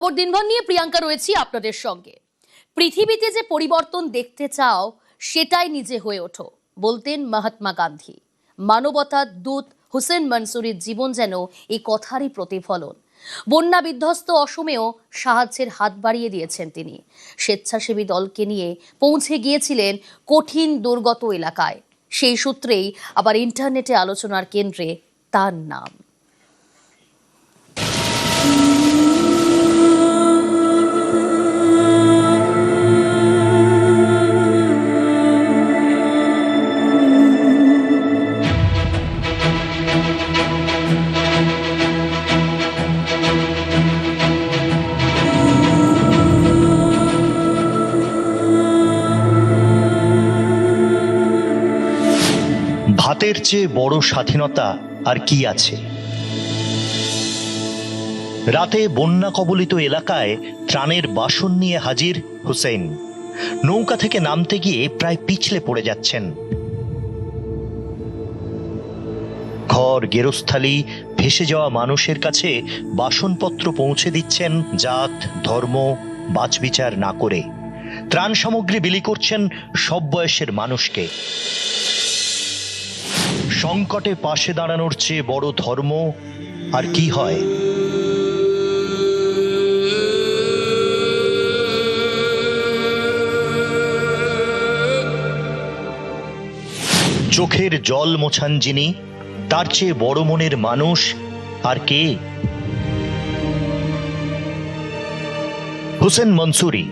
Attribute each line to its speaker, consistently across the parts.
Speaker 1: খবর দিনভর নিয়ে প্রিয়াঙ্কা রয়েছি আপনাদের সঙ্গে। পৃথিবীতে যে পরিবর্তন দেখতে চাও সেটাই নিজে হয়ে ওঠো, বলতেন মহাত্মা গান্ধী। মানবতার দূত হুসেন মনসুরির জীবন যেন এই কথারই প্রতিফলন। বন্যা বিধ্বস্ত অসমেও সাহায্যের হাত বাড়িয়ে দিয়েছেন তিনি। স্বেচ্ছাসেবী দলকে নিয়ে পৌঁছে গিয়েছিলেন কঠিন দুর্গত এলাকায়। সেই সূত্রেই আবার ইন্টারনেটে আলোচনার কেন্দ্রে তার নাম।
Speaker 2: ভাতের চেয়ে বড় স্বাধীনতা আর কি আছে? রাতে বন্যা কবলিত এলাকায় ত্রাণের বাসন নিয়ে হাজির হুসেন। নৌকা থেকে নামতে গিয়ে প্রায় পিছলে পড়ে যাচ্ছেন। ঘর গেরস্থালি ভেসে যাওয়া মানুষের কাছে বাসনপত্র পৌঁছে দিচ্ছেন জাত ধর্ম বাছবিচার না করে। ত্রাণ সামগ্রী বিলি করছেন সব বয়সের মানুষকে। সংকটে পাশে দাঁড়ানোর চেয়ে বড় ধর্ম আর কি হয়? চোখের জল মোছান যিনি, তার চেয়ে বড় মনের মানুষ আর কে? হুসেন মনসুরি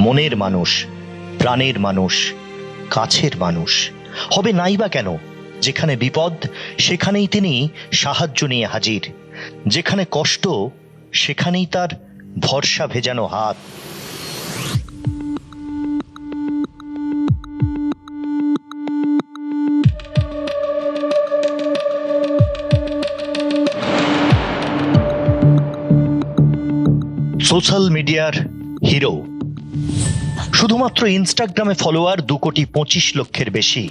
Speaker 2: মনের মানুষ, প্রাণের মানুষ, কাছের মানুষ হবে নাই বা কেন? যেখানে বিপদ সেখানেই তিনি সাহায্য নিয়ে হাজির। যেখানে কষ্ট সেখানেই তার ভরসা ভেজানো হাত। সোশ্যাল মিডিয়ার হিরো। শুধুমাত্র ইনস্টাগ্রামে ফলোয়ার 2,25,00,000-এর বেশি,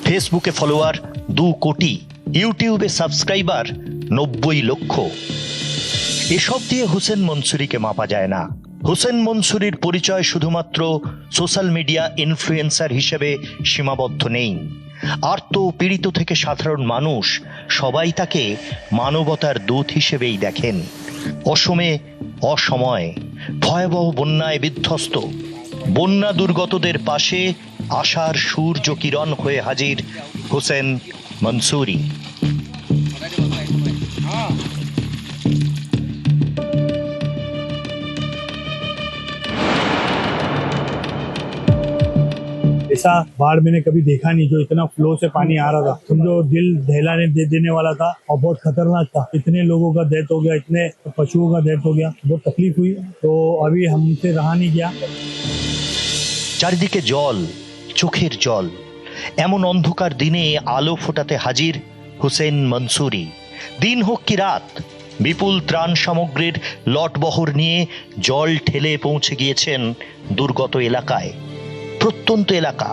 Speaker 2: ফেসবুকে ফলোয়ার 2 কোটি, ইউটিউবে সাবস্ক্রাইবার 90 লক্ষ। এসব দিয়ে হুসেন মনসুরিকে মাপা যায় না। হুসেন মনসুরির পরিচয় শুধুমাত্র সোশ্যাল মিডিয়া ইনফ্লুয়েন্সার হিসেবে সীমাবদ্ধ নেই। আর্ত পীড়িত থেকে সাধারণ মানুষ সবাই তাকে মানবতার দূত হিসেবেই দেখেন। অসমে অসময়ে ভয়াবহ বন্যায় বিধ্বস্ত বন্যা দুর্গতদের পাশে আশার সূর্য কিরণ হয়ে হাজির হুসেন মনসুরি।
Speaker 3: ऐसा बाढ़ मैंने कभी देखा नहीं, जो इतना फ्लो से पानी आ रहा था, समझो दिल दहलाने देने वाला था और बहुत खतरनाक था। इतने लोगों का डेथ हो गया, इतने पशुओं का डेथ हो गया, बहुत तकलीफ हुई। तो अभी हमसे रहा नहीं गया।
Speaker 2: চারিদিকে জল, চোখের জল। এমন অন্ধকার দিনে আলো ফোটাতে হাজির হুসেন মনসুরি। দিন হোক কি রাত, বিপুল ত্রাণ সামগ্রীর লটবহর নিয়ে জল ঠেলে পৌঁছে গিয়েছেন দুর্গত এলাকায়। প্রত্যন্ত এলাকা,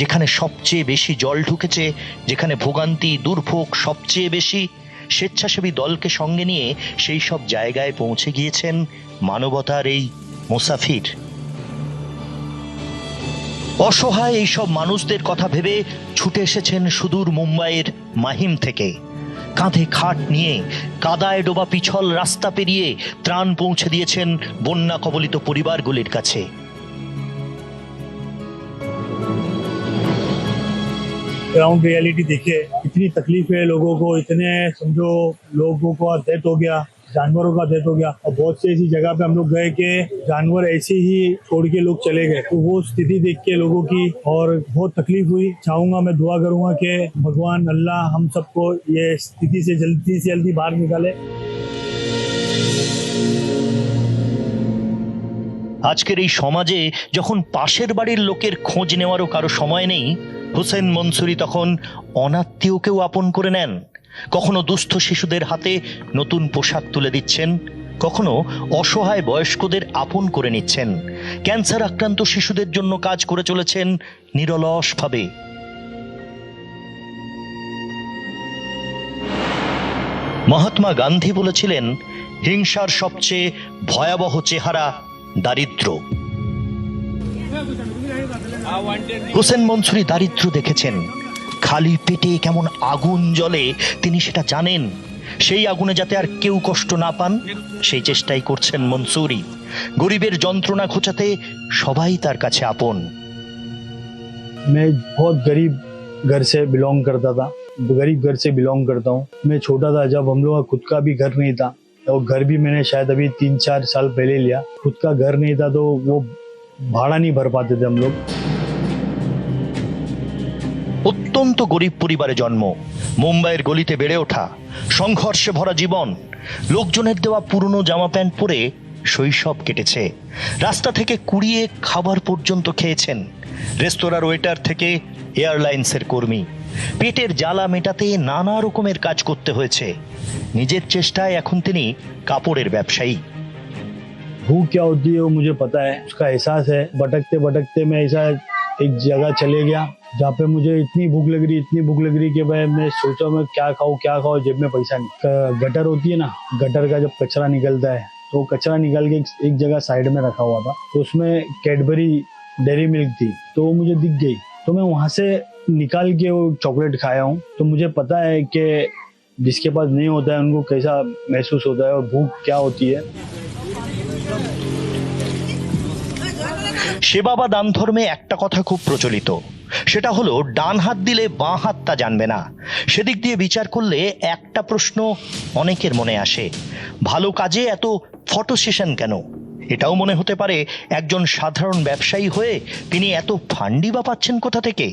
Speaker 2: যেখানে সবচেয়ে বেশি জল ঢুকেছে, যেখানে ভোগান্তি দুর্ভোগ সবচেয়ে বেশি, স্বেচ্ছাসেবী দলকে সঙ্গে নিয়ে সেই সব জায়গায় পৌঁছে গিয়েছেন মানবতার এই মুসাফির। অসহায় এইসব মানুষদের কথা ভেবে ছুটে এসেছেন সুদূর মুম্বাইয়ের মাহিম থেকে। কাঁধে খাট নিয়ে কাদায় ডোবা পিছল রাস্তা পেরিয়ে ত্রাণ পৌঁছে দিয়েছেন বন্যা কবলিত পরিবারগুলির কাছে।
Speaker 3: ग्राउंड रियलिटी देखे, इतनी तकलीफ है लोगों को, इतने समझो लोगों का डेथ हो गया, जानवरों का डेथ हो गया। और बहुत सी ऐसी जगह पे हम लोग गए कि जानवर ऐसे ही छोड़ के लोग चले गए। तो वो स्थिति देख के लोगों की और बहुत तकलीफ हुई। चाहूंगा, मैं दुआ करूंगा कि भगवान अल्लाह हम सबको ये स्थिति से जल्दी बाहर निकाले।
Speaker 2: আজকের এই সমাজে যখন পাশের বাড়ির লোকের খোঁজ নেওয়ারও কারো সময় নেই, হুসেন মনসুরি তখন অনাত্মীয়কেও আপন করে নেন। কখনো দুস্থ শিশুদের হাতে নতুন পোশাক তুলে দিচ্ছেন, কখনো অসহায় বয়স্কদের আপন করে নিচ্ছেন। ক্যান্সার আক্রান্ত শিশুদের জন্য কাজ করে চলেছেন নিরলসভাবে। মহাত্মা গান্ধী বলেছিলেন, হিংসার সবচেয়ে ভয়াবহ চেহারা দারিদ্র। হোসেন মনসুরি দারিদ্র দেখেছেন, খালি পেটে কেমন আগুন জ্বলে তিনি সেটা জানেন। সেই আগুনে যাতে আর কেউ কষ্ট না পান সেই চেষ্টাই করছেন মনসুরি। গরিবের যন্ত্রণা ঘোচাতে সবাই তার কাছে আপন।
Speaker 3: मैं बहुत गरीब घर से बिलोंग करता था, गरीब घर से बिलोंग करता हूँ। मैं छोटा था जब हम लोग का खुद का भी घर नहीं था, और घर भी मैंने शायद अभी 3-4 साल पहले लिया। खुद का घर नहीं था तो वो भाड़ा नहीं भर पाते थे हम लोग।
Speaker 2: অত্যন্ত গরিব পরিবারে জন্ম, মুম্বাইয়ের গলিতে বেড়ে ওঠা, সংঘর্ষে ভরা জীবন, লোকজনের দেওয়া পুরনো জামা প্যান্ট পরে শৈশব কেটেছে। রাস্তা থেকে কুড়িয়ে খাবার পর্যন্ত খেয়েছেন, রেস্তোরাঁর ওয়েটার থেকে এয়ারলাইন্সের কর্মী। পেটের জ্বালা মেটাতে নানা রকমের কাজ করতে হয়েছে। নিজের চেষ্টায় এখন তিনি কাপড়ের ব্যবসায়ী।
Speaker 3: भूख क्या होती है वो मुझे पता है, उसका एहसास है। भटकते भटकते मैं ऐसा एक जगह चले गया जहाँ पे मुझे इतनी भूख लग रही कि भाई मैं सोचा मैं क्या खाऊं, जेब में पैसा नहीं। गटर होती है ना, गटर का जब कचरा निकलता है तो कचरा निकाल के एक जगह साइड में रखा हुआ था, तो उसमें कैडबरी डेयरी मिल्क थी, तो वो मुझे दिख गई, तो मैं वहां से निकाल के वो चॉकलेट खाया हूँ। तो मुझे पता है कि जिसके पास नहीं होता है उनको कैसा महसूस होता है और भूख क्या होती है।
Speaker 2: সেবা বা দান ধর্মে একটা কথা খুব প্রচলিত, সেটা হলো ডান হাত দিলে বাঁ হাত তা জানবে না। সেদিক দিয়ে বিচার করলে একটা প্রশ্ন অনেকের মনে আসে, ভালো কাজে এত ফটো সেশন কেন? এটাও মনে হতে পারে একজন সাধারণ ব্যবসায়ী হয়ে তিনি এত ফান্ডি বা পাচ্ছেন কোথা থেকে।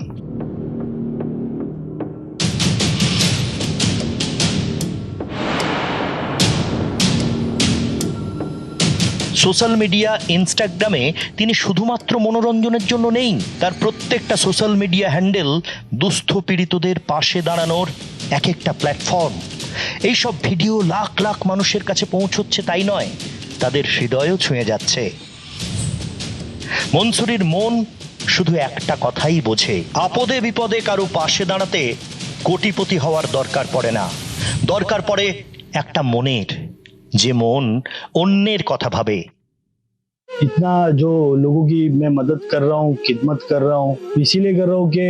Speaker 2: সোশ্যাল মিডিয়া ইনস্টাগ্রামে তিনি শুধুমাত্র মনোরঞ্জনের জন্য নেই, তার প্রত্যেকটা সোশ্যাল মিডিয়া হ্যান্ডেল দুস্থ পীড়িতদের পাশে দাঁড়ানোর এক একটা প্ল্যাটফর্ম। এইসব ভিডিও লাখ লাখ মানুষের কাছে পৌঁছচ্ছে তাই নয়, তাদের হৃদয়ও ছুঁয়ে যাচ্ছে। মনসুরির মন শুধু একটা কথাই বোঝে, আপদে বিপদে কারো পাশে দাঁড়াতে কোটিপতি হওয়ার দরকার পড়ে না, দরকার পড়ে একটা মনের, যে মন অন্যের কথা ভাবে।
Speaker 3: इतना जो लोगों की मैं मदद कर रहा हूँ, खिदमत कर रहा हूँ, इसीलिए कर रहा हूँ कि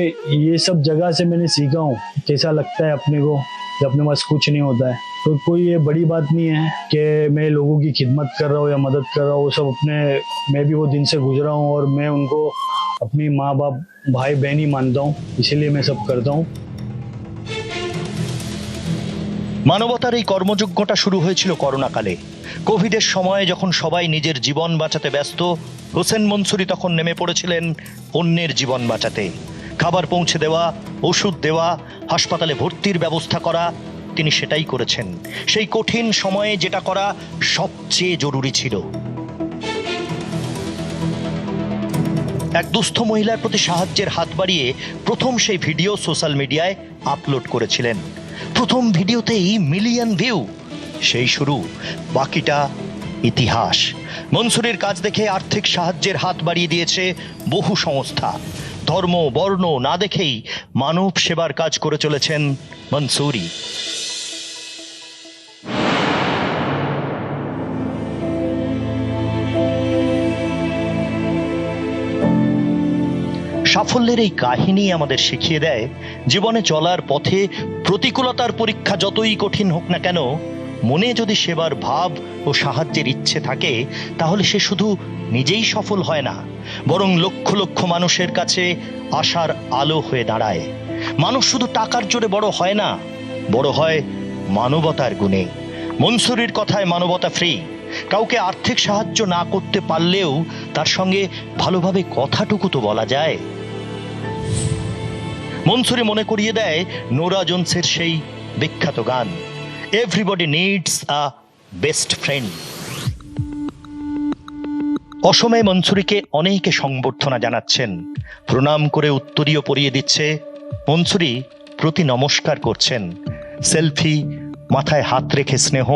Speaker 3: ये सब जगह से मैंने सीखा हूँ कैसा लगता है अपने को जब अपने पास कुछ नहीं होता है। तो कोई ये बड़ी बात नहीं है कि मैं लोगों की खिदमत कर रहा हूँ या मदद कर रहा हूँ, वो सब अपने, मैं भी वो दिन से गुजरा हूँ और मैं उनको अपनी माँ बाप भाई बहन ही मानता हूँ, इसीलिए मैं सब करता हूँ।
Speaker 2: মানবতার এই কর্মযজ্ঞটা শুরু হয়েছিল করোনাকালে। কোভিডের সময়ে যখন সবাই নিজের জীবন বাঁচাতে ব্যস্ত, হোসেন মনসুরি তখন নেমে পড়েছিলেন অন্যের জীবন বাঁচাতে। খাবার পৌঁছে দেওয়া, ওষুধ দেওয়া, হাসপাতালে ভর্তির ব্যবস্থা করা, তিনি সেটাই করেছেন। সেই কঠিন সময়ে যেটা করা সবচেয়ে জরুরি ছিল। এক দুস্থ মহিলার প্রতি সাহায্যের হাত বাড়িয়ে প্রথম সেই ভিডিও সোশ্যাল মিডিয়ায় আপলোড করেছিলেন। প্রথম ভিডিওতেই মিলিয়ন ভিউ, সেই শুরু, বাকিটা ইতিহাস। মনসুরির কাজ দেখে আর্থিক সাহায্যের হাত বাড়িয়ে দিয়েছে বহু সংস্থা। ধর্ম বর্ণ না দেখেই মানব সেবার কাজ করে চলেছেন মনসুরি। সাফল্যের এই কাহিনী আমাদের শিখিয়ে দেয়, জীবনে চলার পথে প্রতিকূলতার পরীক্ষা যতই কঠিন হোক না কেন, মনে যদি সেবার ভাব ও সাহায্যের ইচ্ছে থাকে তাহলে সে শুধু নিজেই সফল হয় না, বরং লক্ষ লক্ষ মানুষের কাছে আশার আলো হয়ে দাঁড়ায়। মানুষ শুধু টাকার জোরে বড় হয় না, বড় হয় মানবতার গুণে। মনসুরির কথায় মানবতা ফ্রি। কাউকে আর্থিক সাহায্য না করতে পারলেও তার সঙ্গে ভালোভাবে কথাটুকু তো বলা যায়। মনসুরি মনে করিয়ে দেয় নোরা জোনসের সেই বিখ্যাত গান, everybody needs a best friend. অসমে মনসুরিকে অনেকে সংবর্ধনা জানাচ্ছেন, প্রণাম করে উত্তরীয় পরিয়ে দিচ্ছে। মনসুরি প্রতি নমস্কার করছেন, সেলফি, মাথায় হাত রেখে স্নেহ,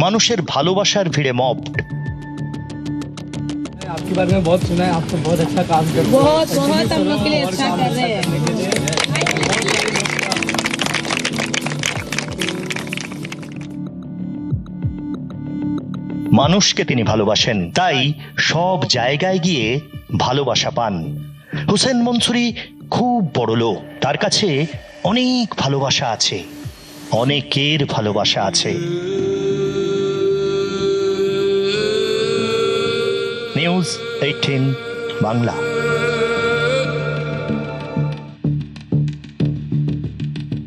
Speaker 2: মানুষের ভালোবাসার ভিড়ে মবড।
Speaker 4: आपके बारे में बहुत सुना है, आप तो बहुत अच्छा काम करते हैं।
Speaker 5: बहुत हम लोग के लिए अच्छा कर रहे हैं।
Speaker 2: মানুষকে তিনি ভালোবাসেন, তাই সব জায়গায় গিয়ে ভালোবাসা পান। হুসেন মনসুরি খুব বড় লোক, তার কাছে অনেক ভালোবাসা আছে, অনেকের ভালোবাসা আছে। নিউজ 18 বাংলা।